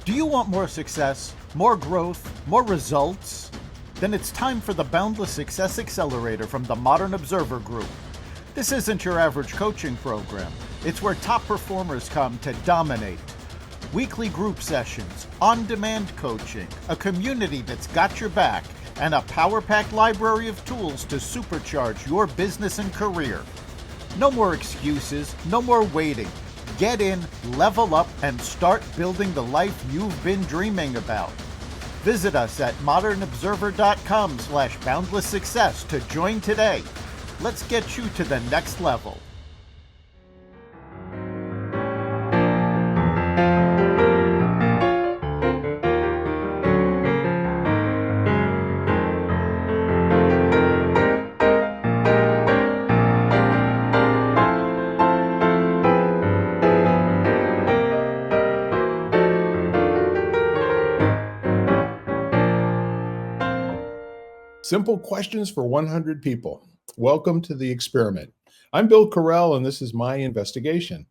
Do you want more success, more growth, more results? Then it's time for the Boundless Success Accelerator from the Modern Observer Group. This isn't your average coaching program. It's where top performers come to dominate. Weekly group sessions, on-demand coaching, a community that's got your back, and a power-packed library of tools to supercharge your business and career. No more excuses, no more waiting. Get in, level up, and start building the life you've been dreaming about. Visit us at modernobserver.com/boundlesssuccess to join today. Let's get you to the next level. Simple questions for 100 people. Welcome to the experiment. I'm Bill Correll, and this is my investigation.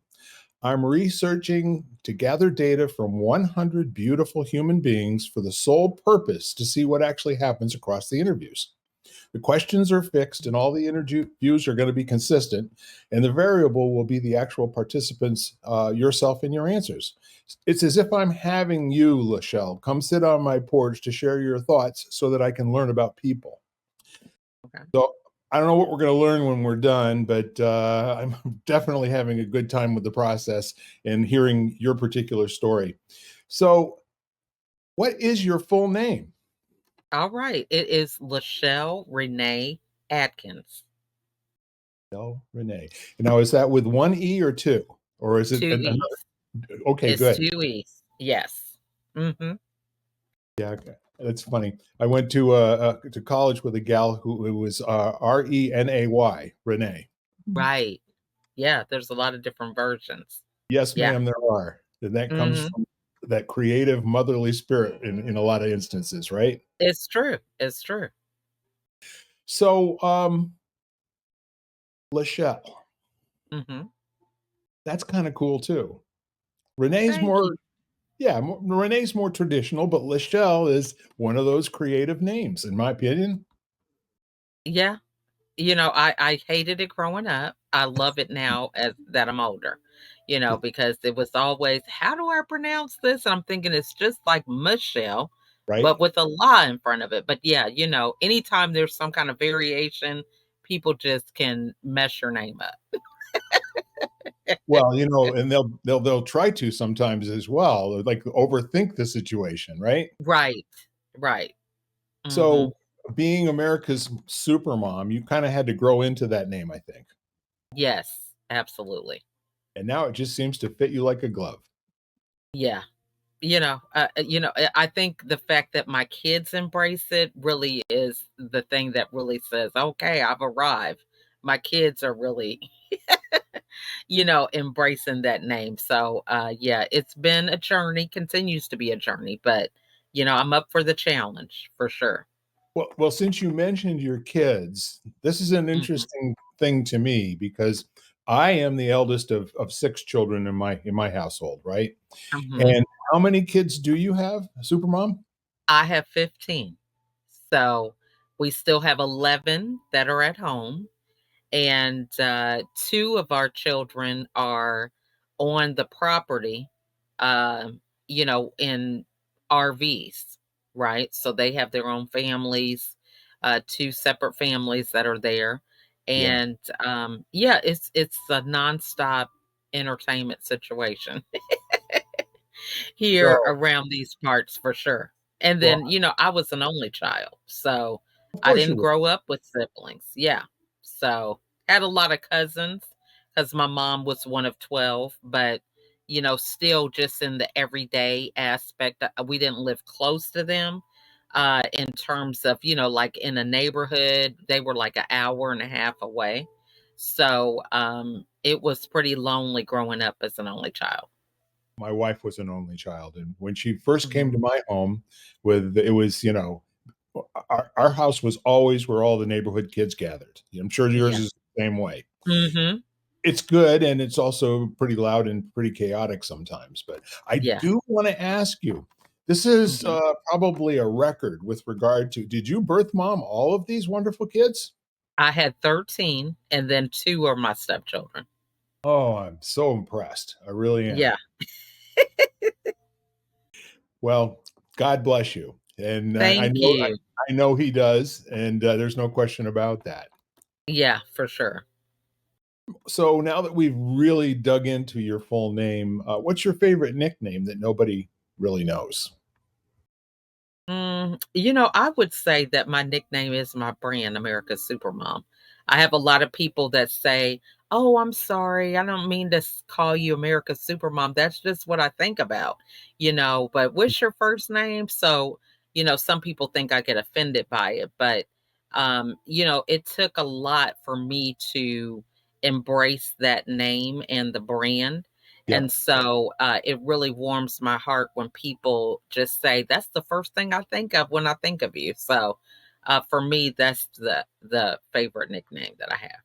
I'm researching to gather data from 100 beautiful human beings for the sole purpose to see what actually happens across the interviews. The questions are fixed, and all the interviews are going to be consistent, and the variable will be the actual participants, yourself and your answers. It's as if I'm having you, LaChelle, come sit on my porch to share your thoughts so that I can learn about people. Okay. So I don't know what we're going to learn when we're done, but I'm definitely having a good time with the process and hearing your particular story. So what is your full name? All right. It is LaChelle Renee Adkins. Renee. Now, is that with one E or two? Or is it Two another? E's. Okay, It's good. two E's. Yes. Mm-hmm. Yeah, okay. That's funny. I went to college with a gal who was Renay, Renee. Right. Yeah, there's a lot of different versions. Yes, Yeah. ma'am, there are. And that comes Mm-hmm. from that creative motherly spirit in a lot of instances, right? It's true. It's true. So, LaChelle, Mm-hmm. that's kind of cool too. Renee's Thank you. more, yeah, Renee's more traditional, but LaChelle is one of those creative names, in my opinion. Yeah. I hated it growing up. I love it now as that I'm older, because it was always, how do I pronounce this? And I'm thinking it's just like Michelle, Right? but with a la in front of it. But yeah, anytime there's some kind of variation, people just can mess your name up. Well, and they'll try to sometimes as well, like overthink the situation, right? Right. Right. Hmm. So being America's super mom, you kind of had to grow into that name, I think. Yes, absolutely. And now it just seems to fit you like a glove. Yeah. I think the fact that my kids embrace it really is the thing that really says, okay, I've arrived. My kids are really, embracing that name. So, yeah, it's been a journey, continues to be a journey, but, I'm up for the challenge for sure. Well, since you mentioned your kids, this is an Hmm. interesting thing to me because I am the eldest of six children in my household, right? Hmm. And how many kids do you have, Supermom? I have 15. So we still have 11 that are at home. And two of our children are on the property, um, in RVs, right? So they have their own families, two separate families that are there, Yeah. and yeah, it's a nonstop entertainment situation here So, around these parts for sure. And well, then, I was an only child, so of I course you didn't would. grow up with siblings. Yeah. So had a lot of cousins because my mom was one of 12, but still just in the everyday aspect, we didn't live close to them. In terms of, like in a neighborhood, they were like an hour and a half away. So it was pretty lonely growing up as an only child. My wife was an only child, and when she first came Mhm. to my home, it was our house was always where all the neighborhood kids gathered. I'm sure yours Yeah. is the same way. Mhm. it's good, and it's also pretty loud and pretty chaotic sometimes. But I Yeah. do want to ask you, this is Mhm. probably a record with regard to, did you birth mom all of these wonderful kids? I had 13, and then 2 are my stepchildren. Oh, I'm so impressed. I really am. Yeah. Well, God bless you. And Thank you. I know he does, and there's no question about that. Yeah, for sure. So now that we've really dug into your full name, what's your favorite nickname that nobody really knows? I would say that my nickname is my brand, America's Supermom. I have a lot of people that say, "Oh, I'm sorry. I don't mean to call you America's Supermom. That's just what I think about, but what's your first name?" So, some people think I get offended by it, but, it took a lot for me to embrace that name and the brand. Yeah. And so, it really warms my heart when people just say, "That's the first thing I think of when I think of you." So, for me, that's the favorite nickname that I have.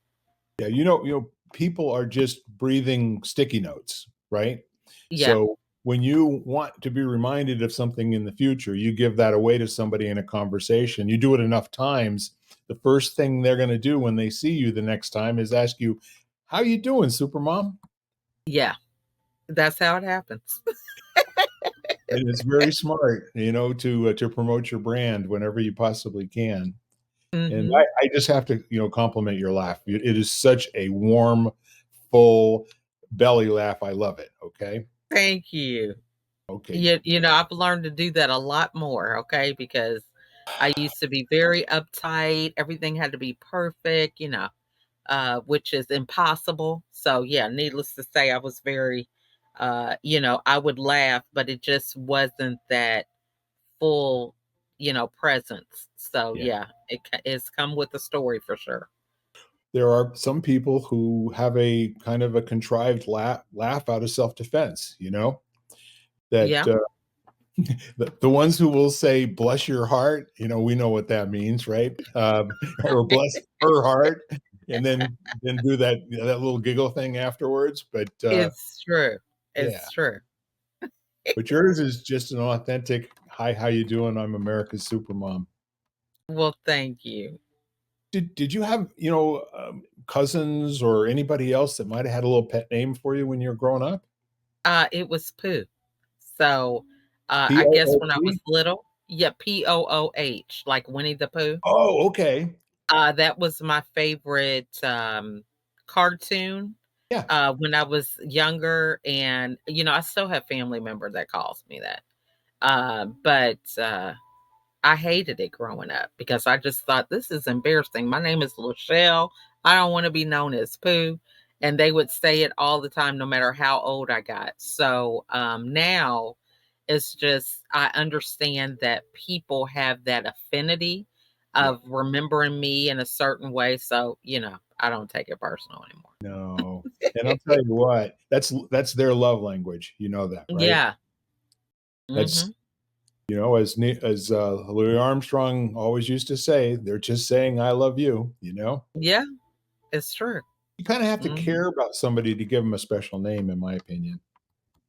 Yeah, people are just breathing sticky notes, right? Yeah, So when you want to be reminded of something in the future, you give that away to somebody in a conversation. You do it enough times, the first thing they're going to do when they see you the next time is ask you, "How you doing, Supermom?" yeah, that's how it happens. And it's very smart, to promote your brand whenever you possibly can. And Mhm. I just have to, compliment your laugh. It is such a warm, full belly laugh. I love it. Okay. Thank you. Okay. I've learned to do that a lot more, okay, because I used to be very uptight. Everything had to be perfect, which is impossible. So yeah, needless to say, I was very, I would laugh, but it just wasn't that full, presence. So Yeah. yeah, it's come with the story for sure. There are some people who have a kind of a contrived laugh out of self defense, that Yeah. the ones who will say, "Bless your heart," we know what that means, right? Or bless her heart. And then do that little giggle thing afterwards. But It's true. yeah, It's true. but yours is just an authentic, "Hi, how you doing? I'm America's Supermom." Well, thank you. Did you have, cousins or anybody else that might have had a little pet name for you when you were growing up? It was Pooh. So, I guess when I was P-O-O-P? little, yeah, Pooh, like Winnie the Pooh. Oh, okay. That was my favorite, cartoon, Yeah, when I was younger, and, I still have family member that calls me that. But I hated it growing up because I just thought, "This is embarrassing. My name is LaChelle. I don't wanna be known as Pooh," and they would say it all the time no matter how old I got. So, now it's just I understand that people have that affinity yeah. of remembering me in a certain way, so, I don't take it personal anymore. No, and I'll tell you what, that's their love language, you know that, right? Yeah. That's Mhm. as Louis Armstrong always used to say, "They're just saying I love you," you know? Yeah, it's true. You kinda have to Mhm. care about somebody to give them a special name, in my opinion.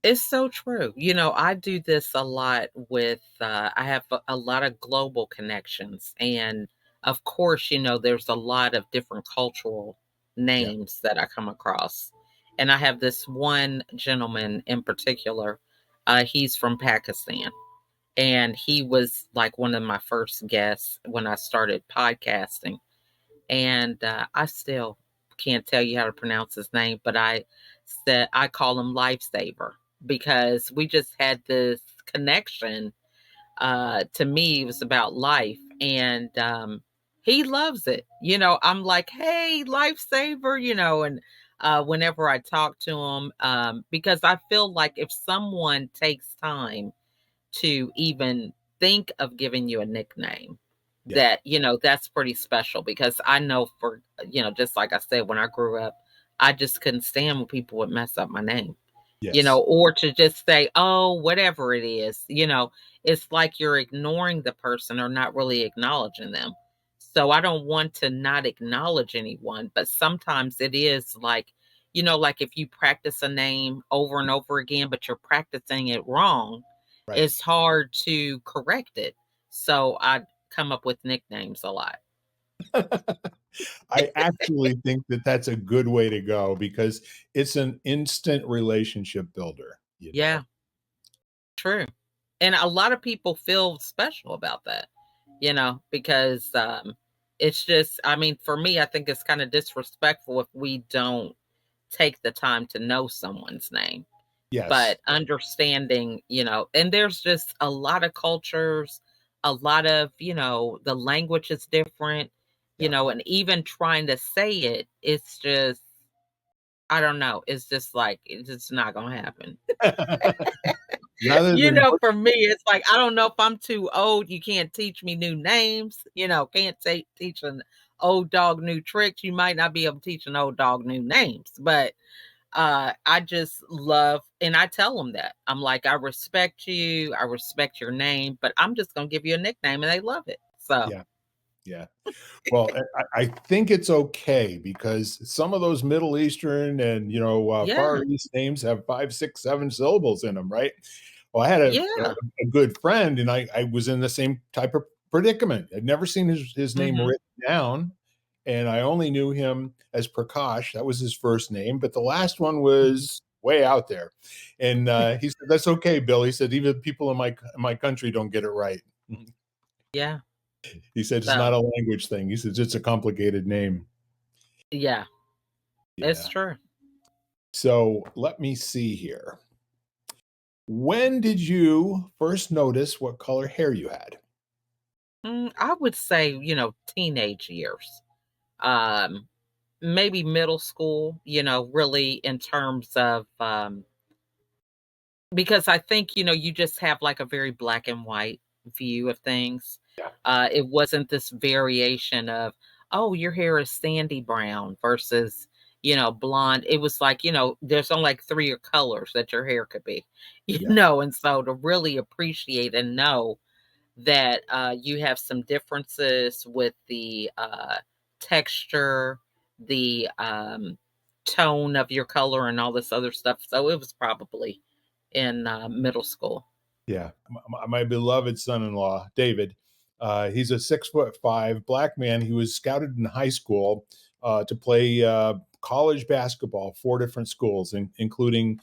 It's so true. I do this a lot with, I have a lot of global connections. And of course, there's a lot of different cultural Yeah, names that I come across. And I have this one gentleman in particular. He's from Pakistan. And he was like one of my first guests when I started podcasting. And I still can't tell you how to pronounce his name, but I call him Lifesaver because we just had this connection. To me, it was about life, and he loves it. I'm like, "Hey, Lifesaver," and whenever I talk to him, because I feel like if someone takes time to even think of giving you a nickname, yeah, that's pretty special because I know just like I said, when I grew up, I just couldn't stand when people would mess up my name, yes, or to just say, "Oh, whatever it is," it's like you're ignoring the person or not really acknowledging them. So I don't want to not acknowledge anyone, but sometimes it is like, like if you practice a name over and over again, but you're practicing it wrong, Right. it's hard to correct it. So I come up with nicknames a lot. I actually think that that's a good way to go because it's an instant relationship builder, you know? Yeah, true. And a lot of people feel special about that, because it's just, I mean, for me, I think it's kind of disrespectful if we don't take the time to know someone's name. Yes. But understanding, and there's just a lot of cultures, a lot of, the language is different, Yeah. and even trying to say it, it's just, I don't know. It's just like, it's just not going to happen. Rather than For me, it's like, I don't know if I'm too old. You can't teach me new names, can't teach an old dog new tricks. You might not be able to teach an old dog new names, but I just love, and I tell them that. I'm like, I respect you, I respect your name, but I'm just gonna give you a nickname, and they love it. So yeah, yeah. Well, I think it's okay because some of those Middle Eastern and Far yeah, East names have 5, 6, 7 syllables in them, right? Well, I had yeah, a good friend, and I was in the same type of predicament. I'd never seen his name hmm, written down, and I only knew him as Prakash. That was his first name, but the last one hmm, was way out there. And he said, "That's okay, Bill." He said, "Even people in my country don't get it right." yeah. He said, "It's not So a language thing." He says, "It's a complicated name." yeah, it's Yeah. true. So let me see here. When did you first notice what color hair you had? I would say teenage years, um, maybe middle school. Really in terms of because I think, you just have like a very black and white view of things. Yeah. It wasn't this variation of, oh, your hair is sandy brown versus, blonde. It was like, there's only like three colors that your hair could be, Yeah. and so to really appreciate and know that you have some differences with the texture, the tone of your color, and all this other stuff. So it was probably in middle school. Yeah. My beloved son-in-law, David, he's a 6'5" black man. He was scouted in high school to play college basketball, 4 different schools, including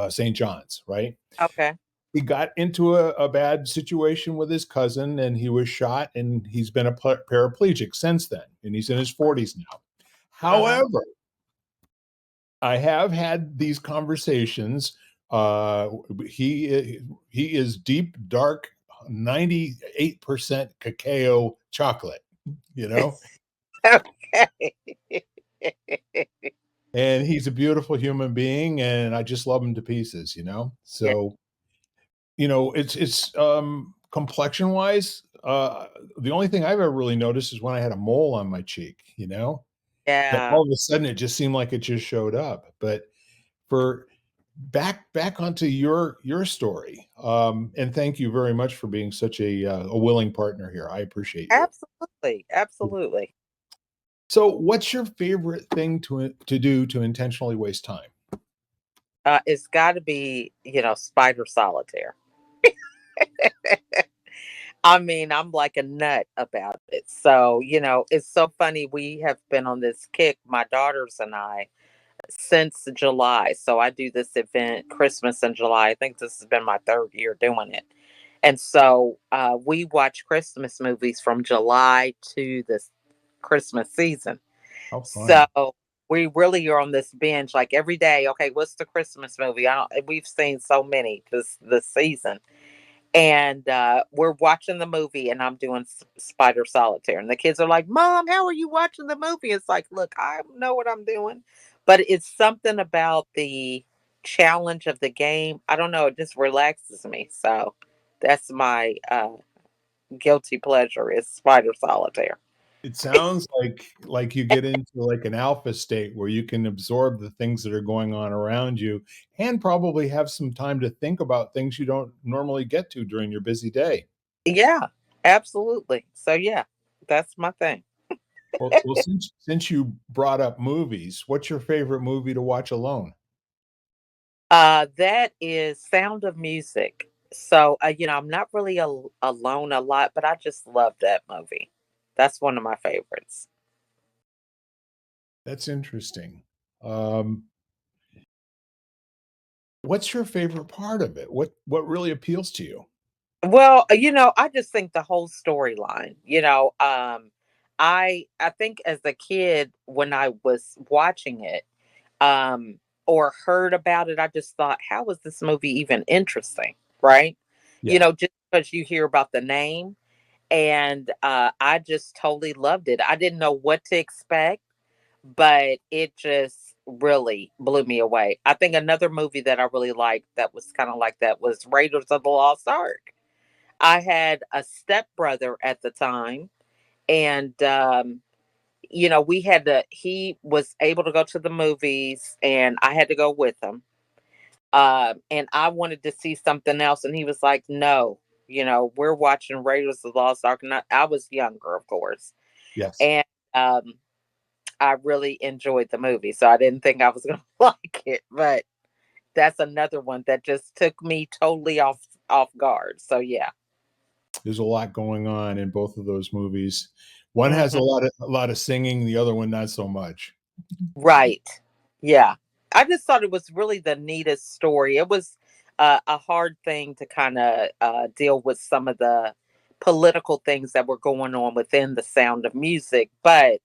St. John's, right? Okay. He got into a bad situation with his cousin and he was shot, and he's been a paraplegic since then, and he's in his 40s now. Uh-huh. However, I have had these conversations. Uh, he is deep dark 98% cacao chocolate, you know, Okay. and he's a beautiful human being, and I just love him to pieces, you know. Yeah. So it's complexion wise. The only thing I've ever really noticed is when I had a mole on my cheek, you know, that Yeah. all of a sudden it just seemed like it just showed up. But for back onto your story, and thank you very much for being such a willing partner here. I appreciate you. Absolutely. Absolutely. So, what's your favorite thing to do to intentionally waste time? It's got to be, spider solitaire. I mean, I'm like a nut about it. So, it's so funny. We have been on this kick, my daughters and I, since July. So I do this event Christmas in July. I think this has been my third year doing it. And so we watch Christmas movies from July to this Christmas season. How fun. So we really are on this binge like every day. Okay, what's the Christmas movie? I don't we've seen so many this season. And we're watching the movie and I'm doing spider solitaire, and the kids are like, "Mom, how are you watching the movie?" It's like, look, I know what I'm doing, but it's something about the challenge of the game. I don't know, it just relaxes me. So that's my guilty pleasure is spider solitaire. It sounds like you get into like an alpha state where you can absorb the things that are going on around you and probably have some time to think about things you don't normally get to during your busy day. Yeah, absolutely. So yeah, that's my thing. Well, since you brought up movies, what's your favorite movie to watch alone? That is Sound of Music. So, I'm not really alone a lot, but I just love that movie. That's one of my favorites. That's interesting. Um, what's your favorite part of it? What really appeals to you? Well, I just think the whole storyline, I think as a kid when I was watching it, um, or heard about it, I just thought, how is this movie even interesting? Right? Yeah. Just because you hear about the name. And I just totally loved it. I didn't know what to expect, but it just really blew me away. I think another movie that I really liked that was kind of like that was Raiders of the Lost Ark. I had a stepbrother at the time, and he was able to go to the movies, and I had to go with him. And I wanted to see something else, and he was like, "No, we're watching Raiders of the Lost Ark." And I was younger, of course, Yes. and um, I really enjoyed the movie, so I didn't think I was going to like it. But that's another one that just took me totally off guard. So yeah. There's a lot going on in both of those movies. One has Mhm. a lot of singing, the other one not so much. Right. Yeah. I just thought it was really the neatest story. It was a hard thing to kind of deal with some of the political things that were going on within the Sound of Music, but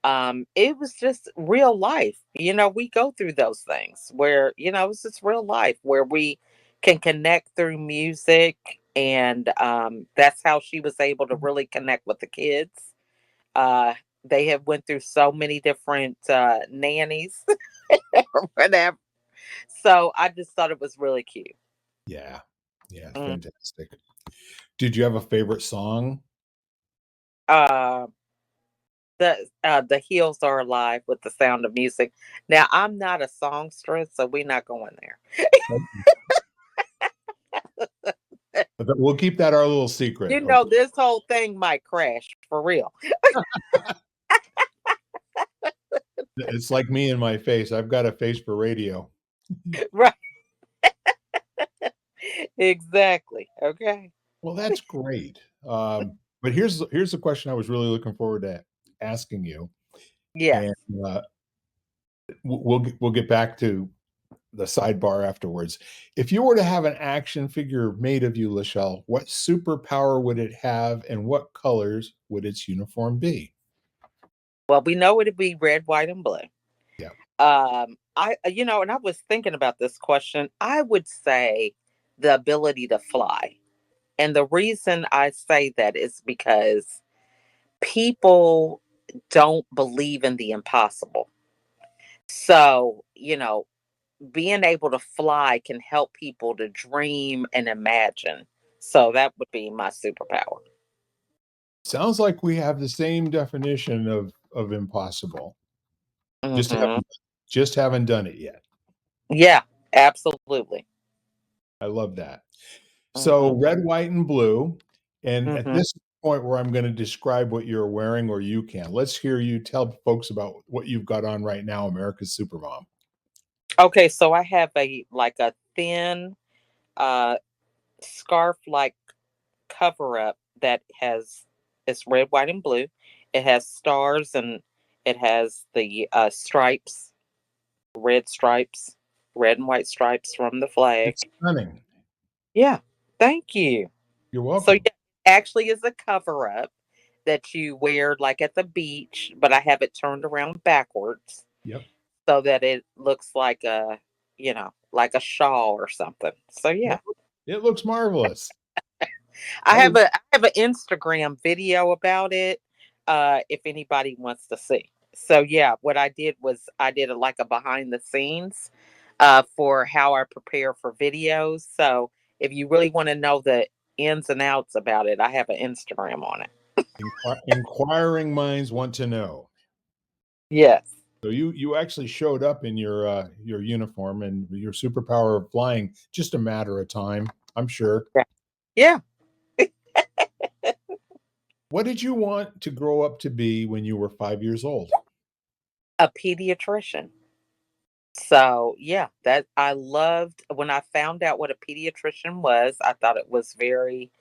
it was just real life. We go through those things where, it's just real life where we can connect through music. And that's how she was able to really connect with the kids. Uh, they have went through so many different nannies or whatever. So I just thought it was really cute. Yeah. Yeah, Mm. fantastic. Did you have a favorite song? Uh, the Heels Are Alive with the Sound of Music. Now I'm not a songstress, so we're not going there. But we'll keep that our little secret. Okay. This whole thing might crash for real. It's like me and my face. I've got a face for radio. Right. Exactly. Okay. Well, that's great. But here's the question I was really looking forward to asking you, Yes. and we'll get back to the sidebar afterwards. If you were to have an action figure made of you, LaChelle, what superpower would it have, and what colors would its uniform be? Well, we know it'd be red, white, and blue. Yeah. And I was thinking about this question. I would say the ability to fly. And the reason I say that is because people don't believe in the impossible. So, being able to fly can help people to dream and imagine. So that would be my superpower. Sounds like we have the same definition of impossible. Just Hmm. haven't just haven't done it yet. Yeah, absolutely. I love that. Hmm. So red, white, and blue. And at Hmm. this point where I'm going to describe what you're wearing, or you can, let's hear you tell folks about what you've got on right now, America's Supermom. Okay, so I have a thin uh scarf like cover up that has it's red, white, and blue. It has stars and it has the stripes, red stripes, red and white stripes from the flag. It's stunning. Yeah, thank you. You're So welcome. yeah, actually is a cover up that you wear like at the beach, but I have it turned around backwards Yep. so that it looks like like a shawl or something. So It, yeah. it looks marvelous. I I have was an Instagram video about it, if anybody wants to see. So yeah, what I did was I did like a behind the scenes for how I prepare for videos. So if you really want to know the ins and outs about it, I have an Instagram on it. inquiring minds want to know. Yes. So you actually showed up in your uniform and your superpower of flying, just a matter of time, I'm sure. Yeah. Yeah. What did you want to grow up to be when you were 5 years old? A pediatrician. So, yeah, that I loved when I found out what a pediatrician was. I thought it was very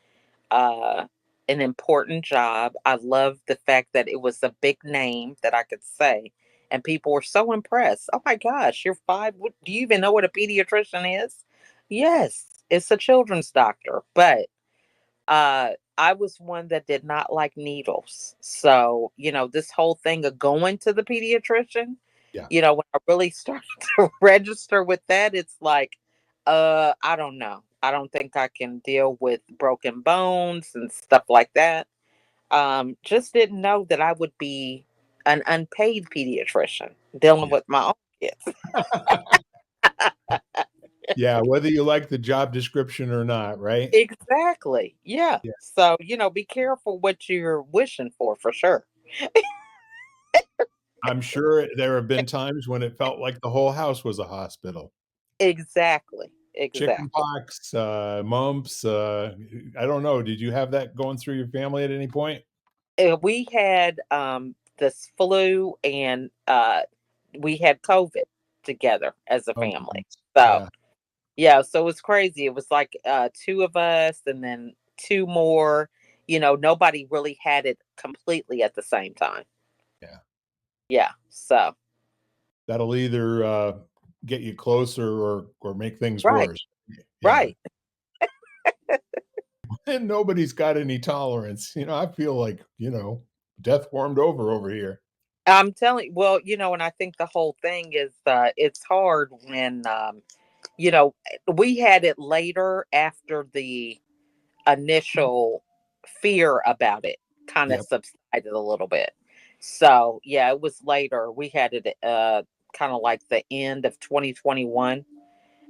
uh an important job. I loved the fact that it was a big name that I could say, and people were so impressed. Oh my gosh, you're 5. What, do you even know what a pediatrician is? Yes, it's a children's doctor, but I was one that did not like needles. So, this whole thing of going to the pediatrician, Yeah. when I really started to register with that, it's like, I don't know. I don't think I can deal with broken bones and stuff like that. Just didn't know that I would be an unpaid pediatrician dealing Yeah. with my own kids. Yeah, whether you like the job description or not, right? Exactly. Yeah. Yeah. So, be careful what you're wishing for sure. I'm sure there have been times when it felt like the whole house was a hospital. Exactly, exactly. Chickenpox, mumps, I don't know, did you have that going through your family at any point? We had this flu and we had COVID together as a Oh, family. goodness. So Yeah, yeah, so it was crazy. It was like two of us and then two more. Nobody really had it completely at the same time. yeah. Yeah. So That'll either, get you closer or make things right, worse. Yeah, right. and nobody's got any tolerance, I feel like, death warmed over here. I'm telling well, and I think the whole thing is it's hard when we had it later after the initial fear about it kind of Yep, subsided a little bit. So, yeah, it was later. We had it kind of like the end of 2021.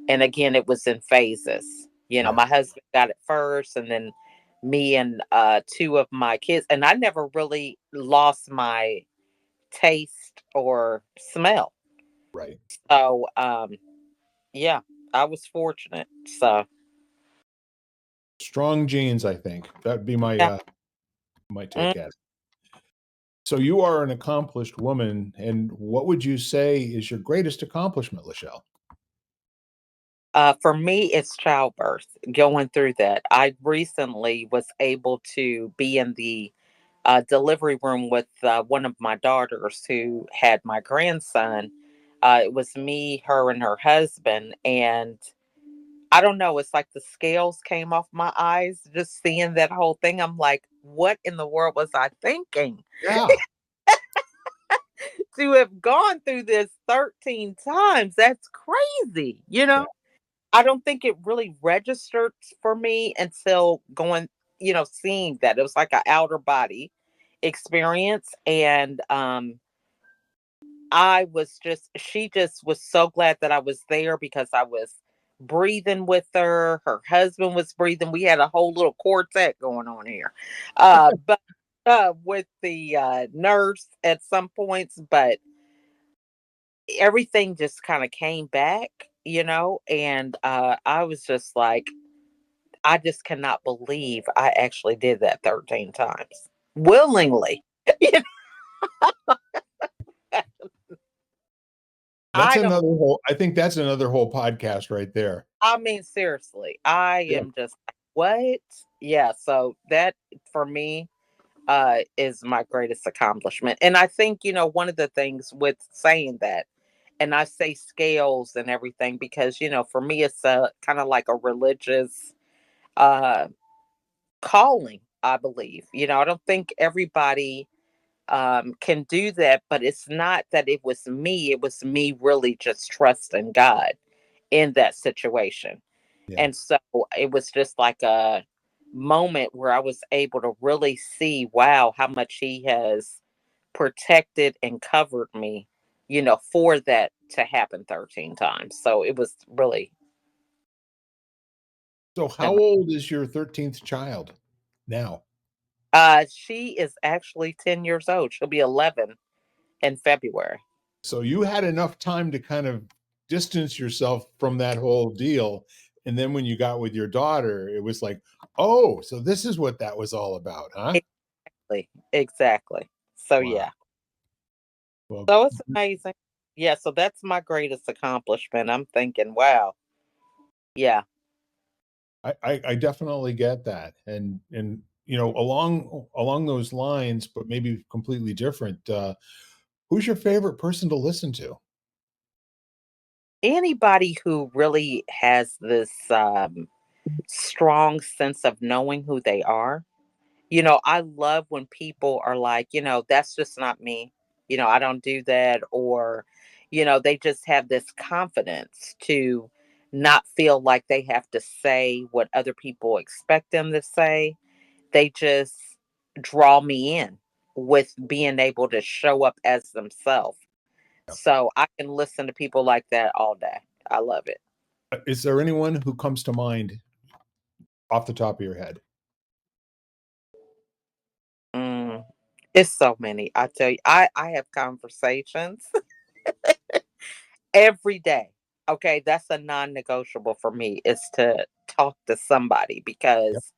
And again, it was in phases. yeah, My husband got it first, and then me and two of my kids. And I never really lost my taste or smell. right. So, yeah, I was fortunate. So, Strong genes, I think. That'd be yeah. my Mm. take at it. So you are an accomplished woman, and what would you say is your greatest accomplishment, LaChelle? For me, it's childbirth, going through that. I recently was able to be in the delivery room with one of my daughters who had my grandson. It was me, her, and her husband. And I don't know, it's like the scales came off my eyes just seeing that whole thing. I'm like, what in the world was I thinking? Yeah, To have gone through this 13 times, that's crazy, yeah. I don't think it really registered for me until going, seeing that it was like an outer body experience. And she just was so glad that I was there because I was breathing with her. Her husband was breathing. We had a whole little quartet going on here. But with the nurse at some points, but everything just kind of came back, and I was just like, I just cannot believe I actually did that 13 times willingly. You know, That's I don't, another whole I think that's another whole podcast right there. I mean, seriously, I Yeah. am just like, what? Yeah. So that for me, is my greatest accomplishment. And I think, one of the things with saying that, and I say scales and everything because, for me, it's a kind of like a religious, uh, calling, I believe. I don't think everybody can do that, but it's not that it was me really just trusting God in that situation. Yeah. And so it was just like a moment where I was able to really see, wow, how much He has protected and covered me, for that to happen 13 times. So it was really, So how old is your 13th child now? she is actually 10 years old. She'll be 11 in February. So you had enough time to kind of distance yourself from that whole deal, and then when you got with your daughter, it was like, "Oh, so this is what that was all about, huh?" Exactly. So Wow. yeah. Well, So it's amazing. Yeah, so that's my greatest accomplishment. I'm thinking, wow. Yeah. I definitely get that, and along those lines, but maybe completely different. Who's your favorite person to listen to? Anybody who really has this strong sense of knowing who they are. I love when people are like, that's just not me. I don't do that. Or, they just have this confidence to not feel like they have to say what other people expect them to say. They just draw me in with being able to show up as themselves. So I can listen to people like that all day. I love it. Is there anyone who comes to mind off the top of your head? Mm, it's so many. I tell you, I have conversations every day. Okay, that's a non-negotiable for me is to talk to somebody Yep. because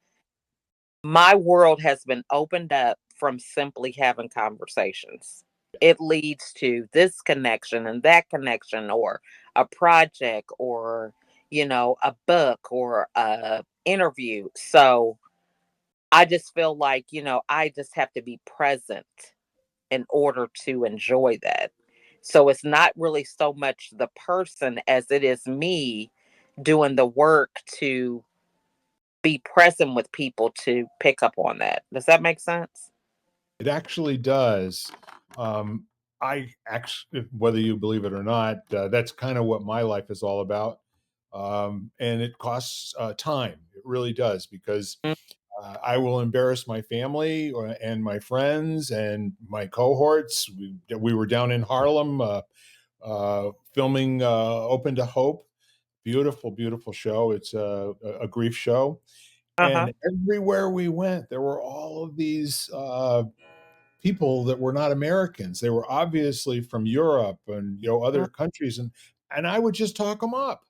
my world has been opened up from simply having conversations. It leads to this connection and that connection, or a project, or a book, or a interview. So I just feel like, I just have to be present in order to enjoy that. So it's not really so much the person as it is me doing the work to be present with people to pick up on that. Does that make sense? It actually does. Um, I actually, whether you believe it or not, that's kind of what my life is all about. And it costs time. It really does because Mm. I will embarrass my family and my friends and my cohorts. We were down in Harlem filming Open to Hope. Beautiful, beautiful show. It's a grief show. Uh-huh. And everywhere we went, there were all of these people that were not Americans. They were obviously from Europe and Mm. other countries, and I would just talk them up.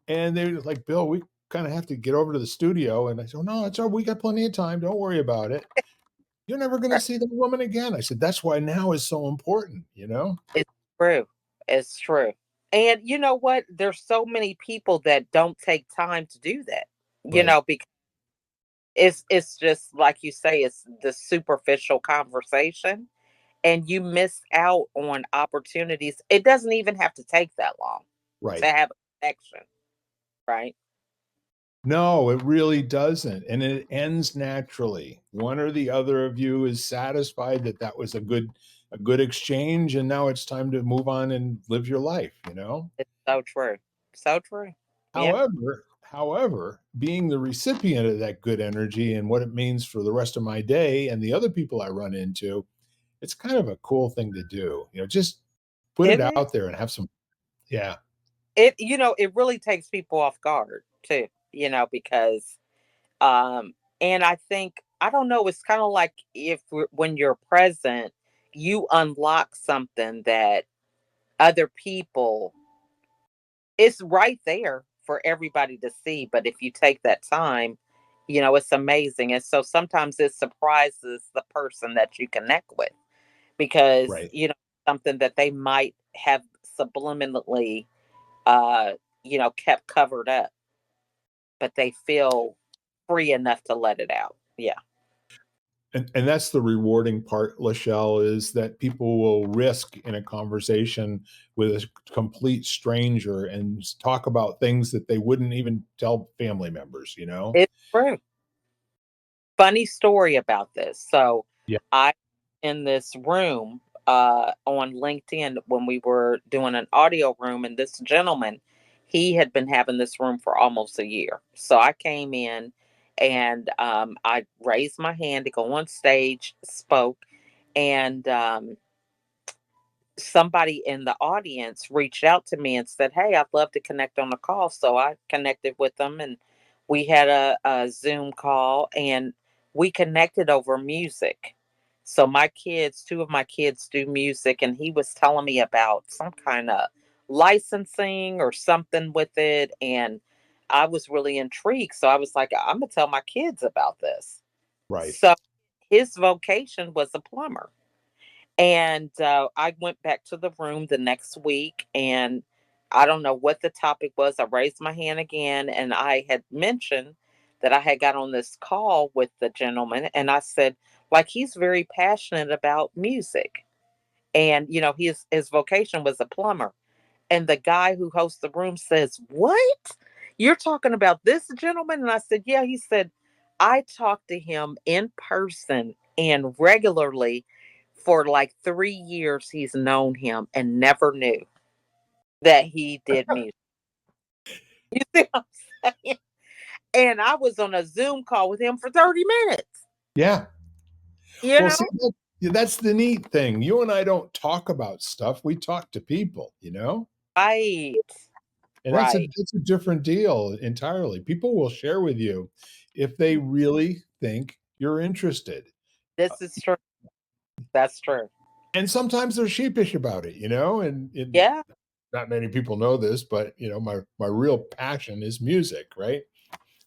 And they were like, "Bill, we kind of have to get over to the studio." And I said, "Oh, no, it's all we got plenty of time. Don't worry about it. You're never going to see that woman again." I said, "That's why now is so important." It's true. It's true. And you know what? There's so many people that don't take time to do that. Right, Because it's just like you say, it's the superficial conversation and you miss out on opportunities. It doesn't even have to take that long to right. have a connection, right? No, it really doesn't, and it ends naturally. One or the other of you is satisfied that that was a good exchange, and now it's time to move on and live your life. It's so true. So true. Yeah. However, being the recipient of that good energy and what it means for the rest of my day and the other people I run into, it's kind of a cool thing to do. Just put it It is. out there and have some. Yeah, It really takes people off guard too, because and I think, I don't know, it's kind of like when you're present, you unlock something that other people, it's right there for everybody to see. But if you take that time, it's amazing. And so sometimes it surprises the person that you connect with because, right. something that they might have subliminally, uh, kept covered up, but they feel free enough to let it out. Yeah. And that's the rewarding part, LaChelle, is that people will risk in a conversation with a complete stranger and talk about things that they wouldn't even tell family members. It's true. Funny story about this. So Yeah. I in this room on LinkedIn when we were doing an audio room, and this gentleman, he had been having this room for almost a year. So I came in and I raised my hand to go on stage, spoke, and somebody in the audience reached out to me and said, "Hey, I'd love to connect on a call." So I connected with them and we had a Zoom call and we connected over music. So two of my kids do music, and he was telling me about some kind of licensing or something with it. And I was really intrigued. So I was like, I'm going to tell my kids about this. Right. So his vocation was a plumber. And I went back to the room the next week, and I don't know what the topic was. I raised my hand again, and I had mentioned that I had got on this call with the gentleman, and I said, like, he's very passionate about music, and his vocation was a plumber. And the guy who hosts the room says, "What? You're talking about this gentleman?" And I said, "Yeah." He said, "I talked to him in person and regularly for like 3 years. He's known him and never knew that he did music." You see what I'm saying? And I was on a Zoom call with him for 30 minutes, Yeah. you Well, know? see, that's the neat thing. You and I don't talk about stuff. We talk to people, Right. and Right. that's a different deal entirely. People will share with you if they really think you're interested. This is true. That's true. And sometimes they're sheepish about it, and Yeah. not many people know this, but my real passion is music, right?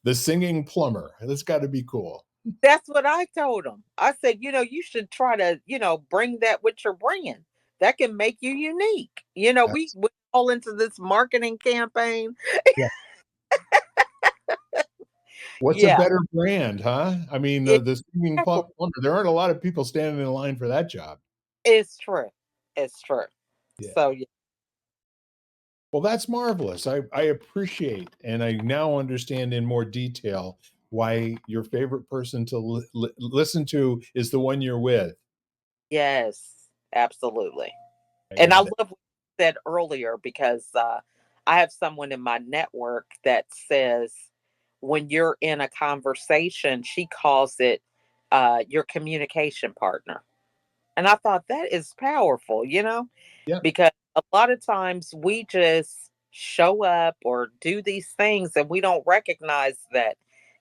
The singing plumber. That's got to be cool. That's what I told him. I said, you should try to, bring that with your brand. That can make you unique. We That's went all into this marketing campaign. yeah. What's a Yeah, better brand, huh? I mean, the singing exactly. plumber. There aren't a lot of people standing in line for that job. It's true. It's true. Yeah. So, yeah. Well, that's marvelous. I appreciate and I now understand in more detail why your favorite person to listen to is the one you're with. Yes, absolutely. And I And love what you said earlier because I have someone in my network that says when you're in a conversation, she calls it your communication partner. And I thought that is powerful, yeah, because a lot of times we just show up or do these things and we don't recognize that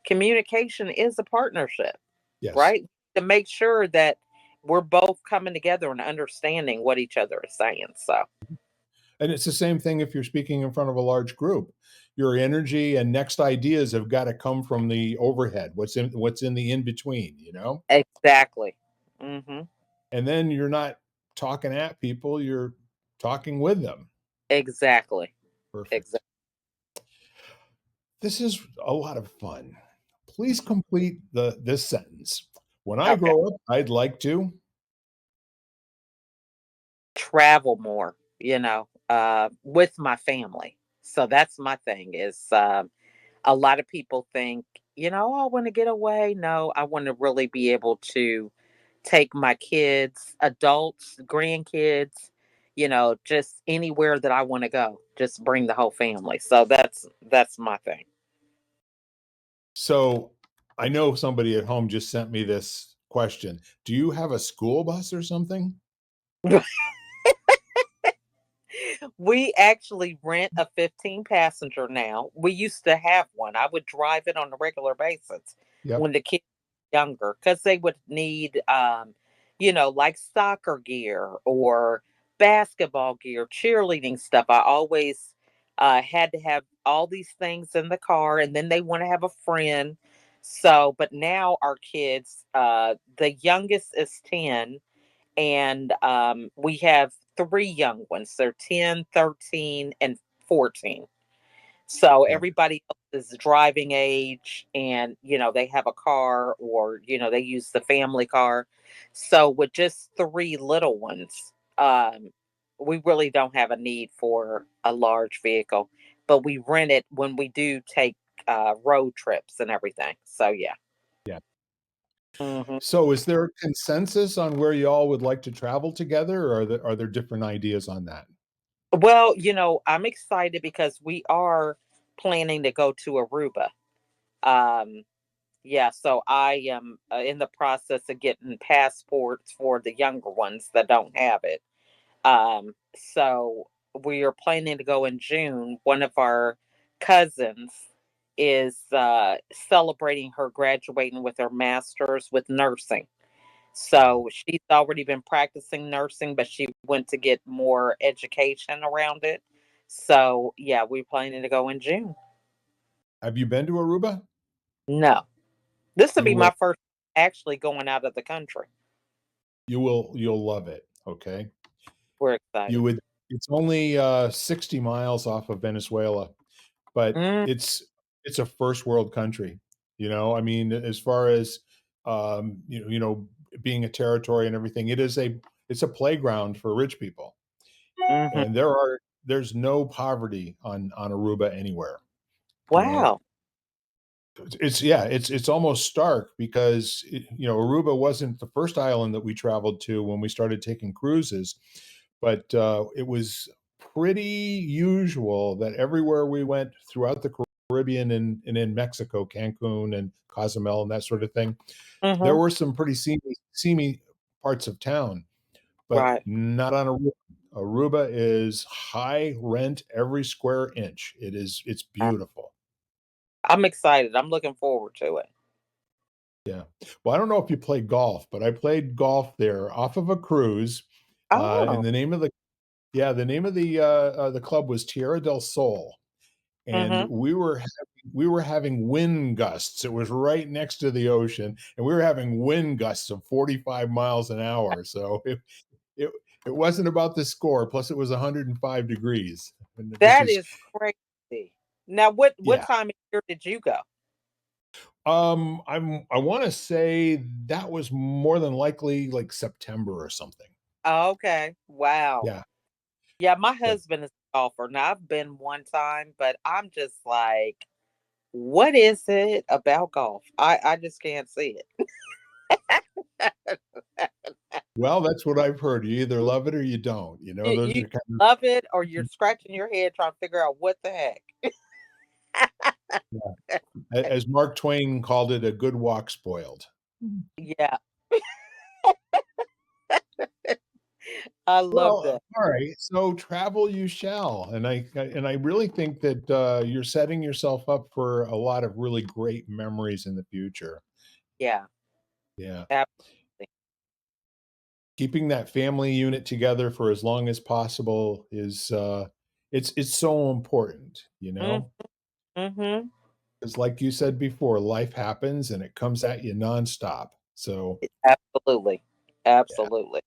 communication is a partnership, yes. right? To make sure that we're both coming together and understanding what each other is saying. So, And it's the same thing if you're speaking in front of a large group. Your energy and next ideas have got to come from the overhead. What's in the in between, exactly. Hmm. And then you're not talking at people, you're talking with them. Exactly. Perfect. Exactly. This is a lot of fun. Please complete this sentence. When I Okay. grow up, I'd like to. Travel more, with my family. So that's my thing is, a lot of people think, "Oh, I want to get away." No, I want to really be able to take my kids, adults, grandkids, just anywhere that I want to go. Just bring the whole family. So that's my thing. So I know somebody at home just sent me this question. Do you have a school bus or something? We actually rent a 15 passenger now. We used to have one. I would drive it on a regular basis Yep. when the kids were younger because they would need, like soccer gear or basketball gear, cheerleading stuff. I always had to have all these things in the car, and then they want to have a friend. So, but now our kids, the youngest is 10, and we have three young ones. They're 10, 13, and 14. So Yeah. everybody else is driving age, and they have a car, or they use the family car. So with just three little ones, we really don't have a need for a large vehicle, but we rent it when we do take road trips and everything. So yeah. Yeah. Mhm. So is there a consensus on where you all would like to travel together, or are there different ideas on that? Well, I'm excited because we are planning to go to Aruba. Um, yeah, so I am in the process of getting passports for the younger ones that don't have it. So we are planning to go in June. One of our cousins is celebrating her graduating with her master's with nursing. Wow. So she's already been practicing nursing, but she went to get more education around it. So yeah, we're planning to go in June. Have you been to Aruba? No, this will You be will. my first. actually going out of the country. You'll love it. Okay. We're You excited. would It's only 60 miles off of Venezuela, but Mm, it's a first world country. I mean, as far as being a territory and everything, it's a playground for rich people. mhm. And there's no poverty on Aruba anywhere. You know, Wow. it's almost stark because Aruba wasn't the first island that we traveled to when we started taking cruises, but it was pretty usual that everywhere we went throughout the Caribbean and in Mexico, Cancun and Cozumel and that sort of thing, there Mhm. were some pretty seamy parts of town, but Right. not on Aruba. Aruba is high rent every square inch. It's Uh, beautiful. I'm excited. I'm looking forward to it. Yeah. Well, I don't know if you play golf, but I played golf there off of a cruise. Oh. And the name of the club was Tierra del Sol, and Mhm. we were having wind gusts. It was right next to the ocean, and we were having wind gusts of 45 miles an hour. So it it wasn't about the score. Plus, it was 105 degrees, which That is is crazy. Now, what yeah. time of year did you go? I want to say that was more than likely like September or something. Oh, okay. Wow. Yeah, Yeah, my but husband is a golfer. Now, I've been one time, but I'm just like, what is it about golf? I just can't see it. well, that's what I've heard. You either love it or you don't. Those You are kind love it or you're scratching your head trying to figure out what the heck. of, as Mark Twain called it, a good walk spoiled. Yeah, I love Well, that. all right. So travel you shall, and I really think that you're setting yourself up for a lot of really great memories in the future. Yeah, Yeah, absolutely. keeping that family unit together for as long as possible is it's so important. Mm-hmm. Because like you said before, life happens and it comes at you nonstop. So Absolutely. yeah. Absolutely.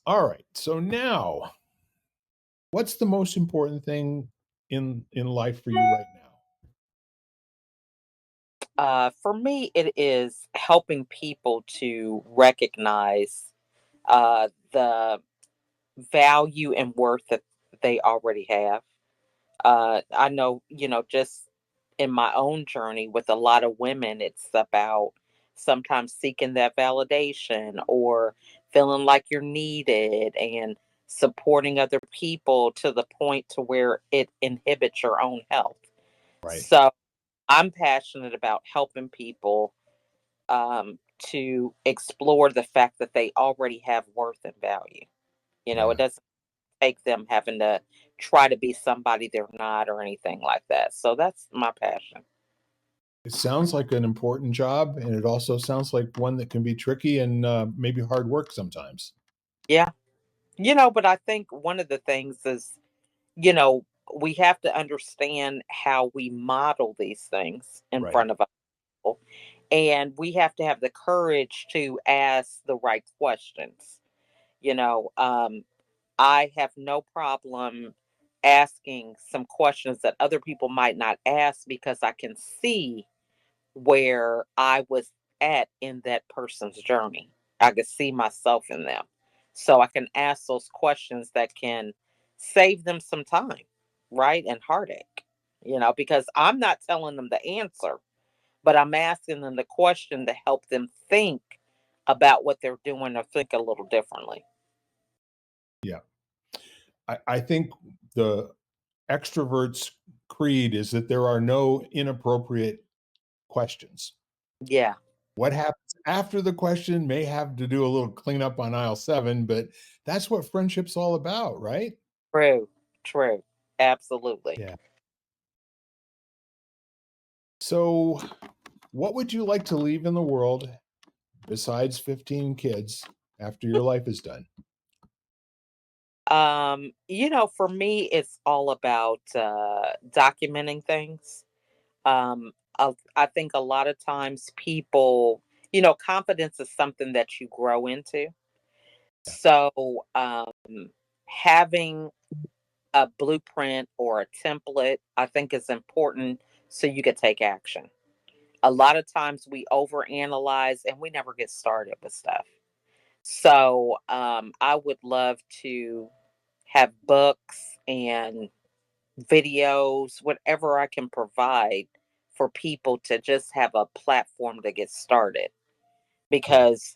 All right. So now, what's the most important thing in life for you right now? For me, it is helping people to recognize the value and worth that they already have. I know, just in my own journey with a lot of women, it's about sometimes seeking that validation or feeling like you're needed and supporting other people to the point to where it inhibits your own health. Right. So I'm passionate about helping people to explore the fact that they already have worth and value. It Yeah. doesn't take them having to try to be somebody they're not or anything like that. So that's my passion. It sounds like an important job, and it also sounds like one that can be tricky and maybe hard work sometimes. Yeah. But I think one of the things is, you know, we have to understand how we model these things in Right. front of other people. And we have to have the courage to ask the right questions. You know, um, I have no problem asking some questions that other people might not ask because I can see where I was at in that person's journey. I could see myself in them. So I can ask those questions that can save them some time, right? And heartache, because I'm not telling them the answer, but I'm asking them the question to help them think about what they're doing or think a little differently. Yeah. I think the extrovert's creed is that there are no inappropriate questions. Yeah, What happens after the question may have to do a little cleanup on aisle 7, but that's what friendship's all about, right? true, true. Absolutely. Yeah. So, what would you like to leave in the world besides 15 kids after your life is done? For me, it's all about documenting things. I think a lot of times people, confidence is something that you grow into. Yeah. So, having a blueprint or a template, I think is important so you can take action. A lot of times we overanalyze and we never get started with stuff. So, I would love to have books and videos, whatever I can provide for people to just have a platform to get started. Yeah. Because,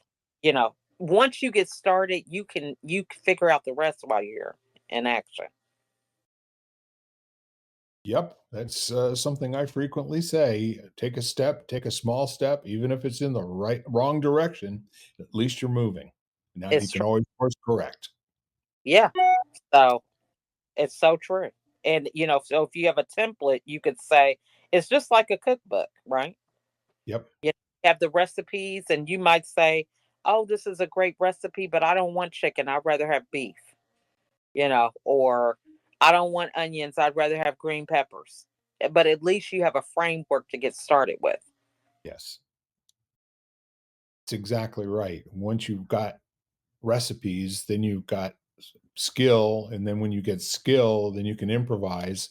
once you get started, you can figure out the rest while you're in action. Yep, that's something I frequently say. Take a step, take a small step, even if it's in the wrong direction. At least you're moving. Now you It's can true. always course correct. Yeah. So it's so true. And so if you have a template, you could say it's just like a cookbook, right? Yep. You have the recipes, and you might say, "Oh, this is a great recipe, but I don't want chicken. I'd rather have beef." Or I don't want onions. I'd rather have green peppers. But at least you have a framework to get started with. Yes, it's exactly right. Once you've got recipes, then you've got skill, and then when you get skill, then you can improvise,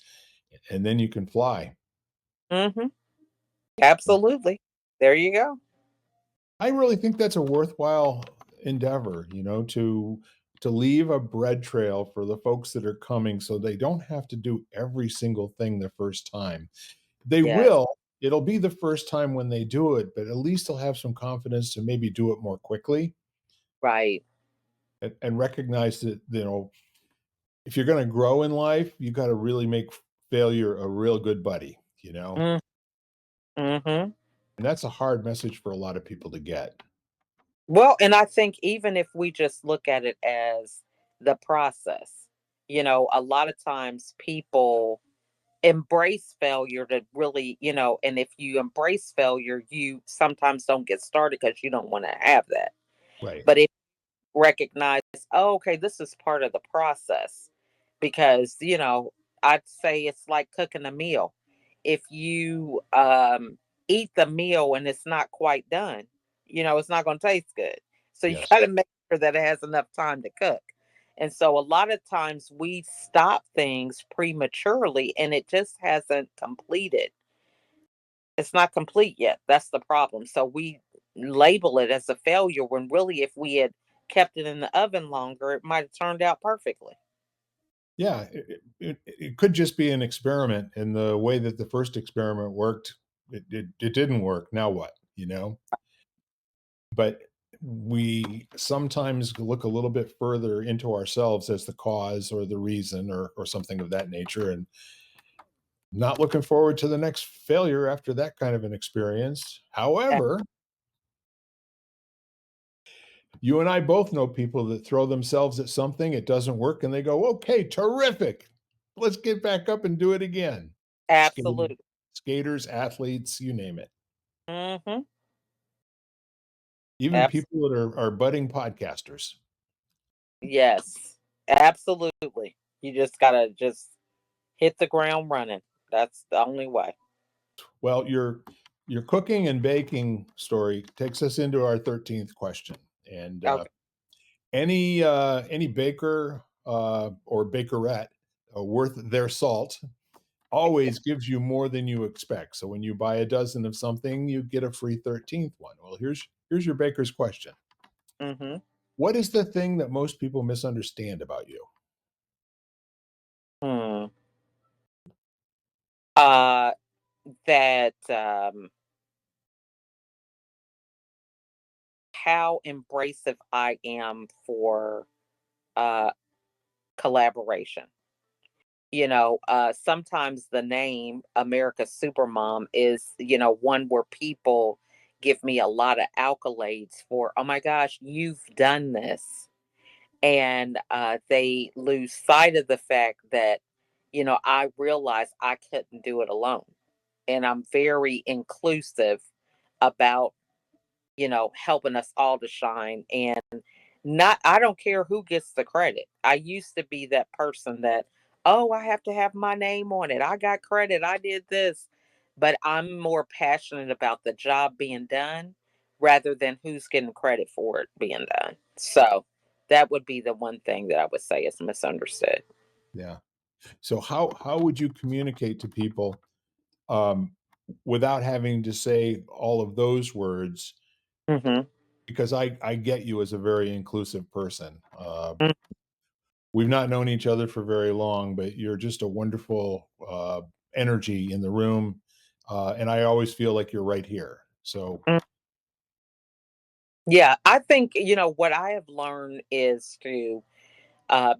and then you can fly. Hmm. Absolutely. There you go. I really think that's a worthwhile endeavor, to leave a bread trail for the folks that are coming so they don't have to do every single thing the first time. They Yes. will. It'll be the first time when they do it, but at least they'll have some confidence to maybe do it more quickly Right. and recognize that, if you're going to grow in life, you got to really make failure a real good buddy. Mm-hmm. And that's a hard message for a lot of people to get. Well, and I think even if we just look at it as the process, a lot of times people embrace failure to really, and if you embrace failure, you sometimes don't get started because you don't want to have that. Right. But if recognize, oh, okay, this is part of the process. Because, I'd say it's like cooking a meal. If you eat the meal and it's not quite done, it's not going to taste good. So you Yes. got to make sure that it has enough time to cook. And so a lot of times we stop things prematurely and it just hasn't completed. It's not complete yet. That's the problem. So we label it as a failure when really, if we had kept it in the oven longer, it might have turned out perfectly. Yeah, it could just be an experiment, and the way that the first experiment worked, it didn't work. Now what? But we sometimes look a little bit further into ourselves as the cause or the reason or something of that nature, and not looking forward to the next failure after that kind of an experience. A- However, you and I both know people that throw themselves at something, it doesn't work, and they go, "Okay, terrific. Let's get back up and do it again." Skate Absolutely. skaters, athletes, you name it. Hmm. Even people that are budding podcasters. Yes, absolutely. You just gotta just hit the ground running. That's the only way. Well, your cooking and baking story takes us into our 13th question, and, Okay. any baker, or bakerette, worth their salt always gives you more than you expect. So when you buy a dozen of something, you get a free 13th one. Well, here's your baker's question. Hmm. What is the thing that most people misunderstand about you? Hmm. Uh, that how embracive I am for uh collaboration. Sometimes the name America's Supermom is, one where people give me a lot of accolades for, oh my gosh, you've done this. And they lose sight of the fact that, I realize I couldn't do it alone. And I'm very inclusive about, helping us all to shine. And not, I don't care who gets the credit. I used to be that person that, oh, I have to have my name on it. I got credit. I did this. but I'm more passionate about the job being done rather than who's getting credit for it being done. So that would be the one thing that I would say is misunderstood. Yeah. So how would you communicate to people um, without having to say all of those words? Hmm. Because I get you as a very inclusive person. We've not known each other for very long, but you're just a wonderful energy in the room, and I always feel like you're right here. So Yeah, I think, what I have learned is to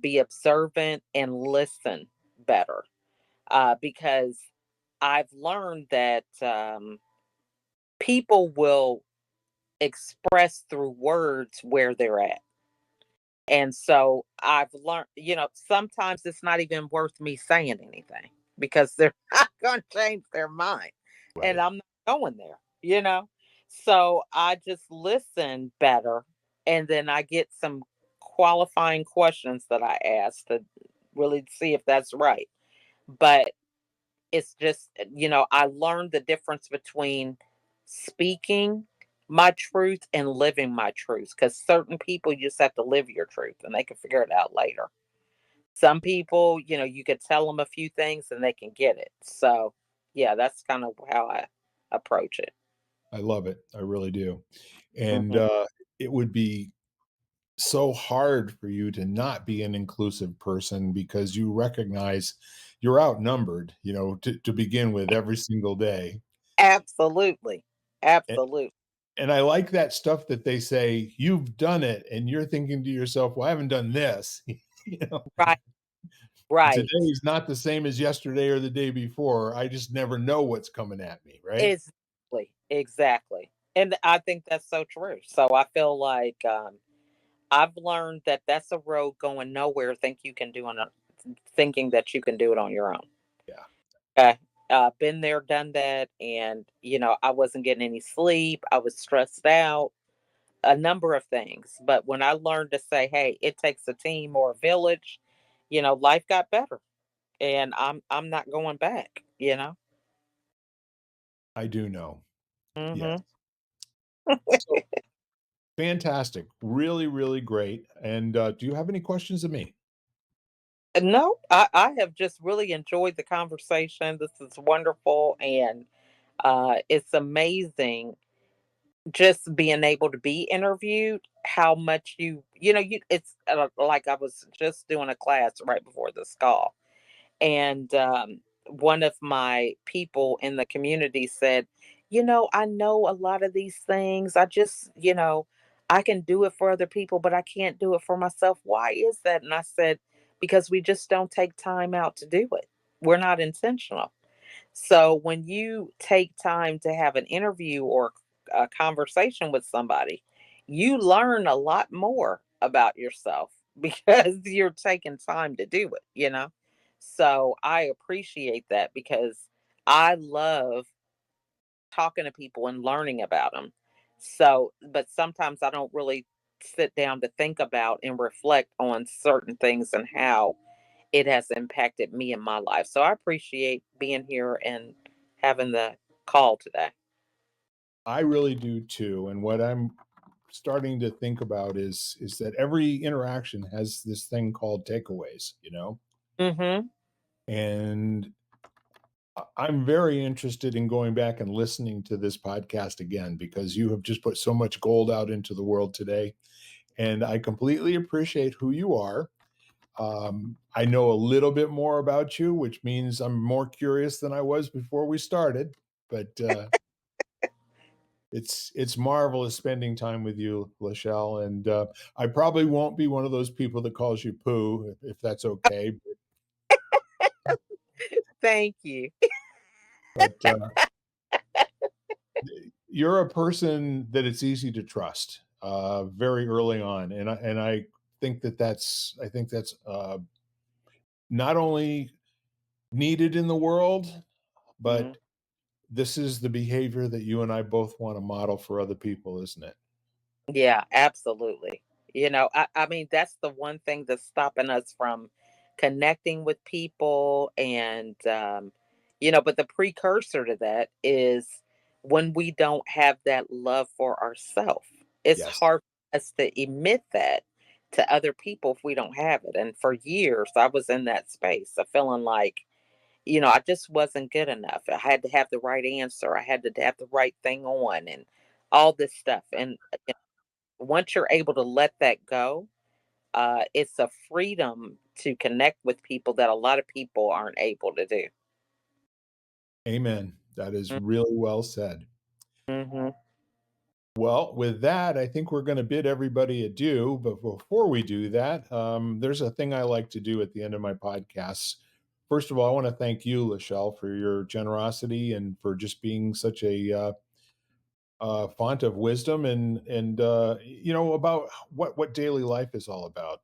be observant and listen better, because I've learned that people will express through words where they're at. And so I've learned, sometimes it's not even worth me saying anything because they're not going to change their mind. And right. I'm not going there, you know? So I just listen better. And then I get some qualifying questions that I ask to really see if that's right. But it's just, I learned the difference between speaking my truth and living my truth, because certain people you just have to live your truth and they can figure it out later. Some people, you could tell them a few things and they can get it. So, yeah, that's kind of how I approach it. I love it. I really do. And Hmm. it would be so hard for you to not be an inclusive person because you recognize you're outnumbered, to begin with every single day. Absolutely. A- Absolutely. And I like that stuff that they say, you've done it. And you're thinking to yourself, well, I haven't done this. you know, Right. Right. Today is not the same as yesterday or the day before. I just never know what's coming at me, right? Exactly. Exactly. And I think that's so true. So I feel like I've learned that that's a road going nowhere. Thinking that you can do it on your own. Yeah, Okay. Been there, done that, and I wasn't getting any sleep. I was stressed out. A number of things, but when I learned to say, "Hey, it takes a team or a village," life got better, and I'm not going back. I do know. Yes. Hmm. So fantastic. Really, really great. And do you have any questions of me? No, I have just really enjoyed the conversation. This is wonderful, and it's amazing just being able to be interviewed, how much it's like I was just doing a class right before this call, and one of my people in the community said, I know a lot of these things. I just, I can do it for other people, but I can't do it for myself. Why is that? And I said, because we just don't take time out to do it. We're not intentional. So when you take time to have an interview or a conversation with somebody, you learn a lot more about yourself because you're taking time to do it. So I appreciate that because I love talking to people and learning about them. So, but sometimes I don't really sit down to think about and reflect on certain things and how it has impacted me in my life. So I appreciate being here and having the call today. I really do too. And what I'm starting to think about is that every interaction has this thing called takeaways, Mhm. And I'm very interested in going back and listening to this podcast again because you have just put so much gold out into the world today. And I completely appreciate who you are. I know a little bit more about you, which means I'm more curious than I was before we started. But it's marvelous spending time with you, LaChelle. And I probably won't be one of those people that calls you Pooh, if that's okay. Thank you. But you're a person that it's easy to trust very early on, and I think that's not only needed in the world, Mhm. but this is the behavior that you and I both want to model for other people, isn't it? Yeah, absolutely. I mean, that's the one thing that's stopping us from connecting with people and, But the precursor to that is when we don't have that love for ourselves. It's Yes. hard for us to emit that to other people if we don't have it. And for years, I was in that space of feeling like, I just wasn't good enough. I had to have the right answer. I had to have the right thing on and all this stuff. And once you're able to let that go, it's a freedom to connect with people that a lot of people aren't able to do. Amen. That is really well said. Mm-hmm. Well, with that, I think we're going to bid everybody adieu. But before we do that, there's a thing I like to do at the end of my podcasts. First of all, I want to thank you, LaChelle, for your generosity and for just being such a font of wisdom and about what daily life is all about.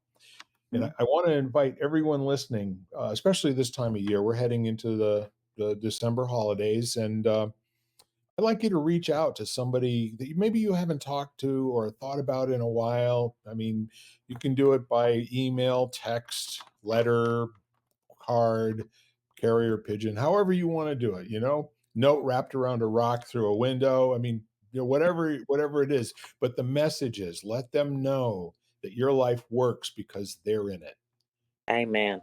And I want to invite everyone listening, especially this time of year. We're heading into the December holidays, and I'd like you to reach out to somebody that maybe you haven't talked to or thought about in a while. I mean, you can do it by email, text, letter, card, carrier pigeon, however you want to do it, note wrapped around a rock through a window. I mean, whatever it is, but the message is let them know that your life works because they're in it. Amen.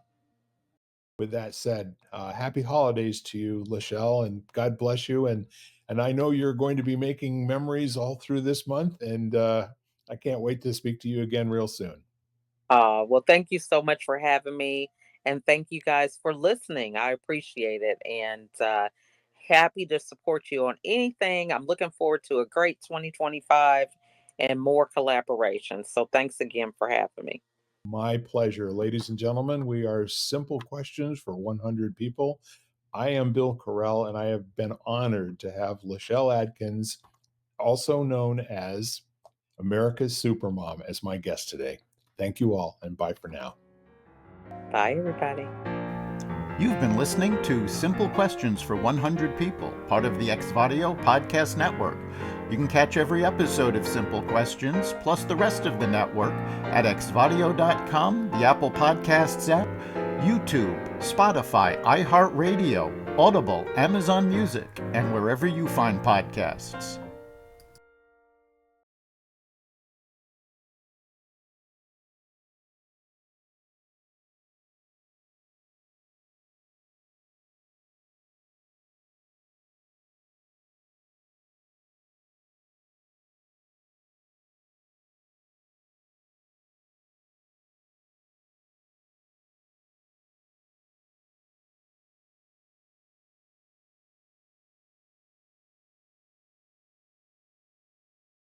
With that said, happy holidays to you, LaChelle, and God bless you. And I know you're going to be making memories all through this month, and I can't wait to speak to you again real soon. Well, thank you so much for having me. And thank you guys for listening. I appreciate it. And happy to support you on anything. I'm looking forward to a great 2025 and more collaboration. So thanks again for having me. My pleasure. Ladies and gentlemen, we are Simple Questions for 100 People. I am Bill Correll, and I have been honored to have LaChelle Adkins, also known as America's Supermom, as my guest today. Thank you all, and bye for now. Bye, everybody. You've been listening to Simple Questions for 100 People, part of the Xvadio Podcast Network. You can catch every episode of Simple Questions, plus the rest of the network, at xvadio.com, the Apple Podcasts app, YouTube, Spotify, iHeartRadio, Audible, Amazon Music, and wherever you find podcasts.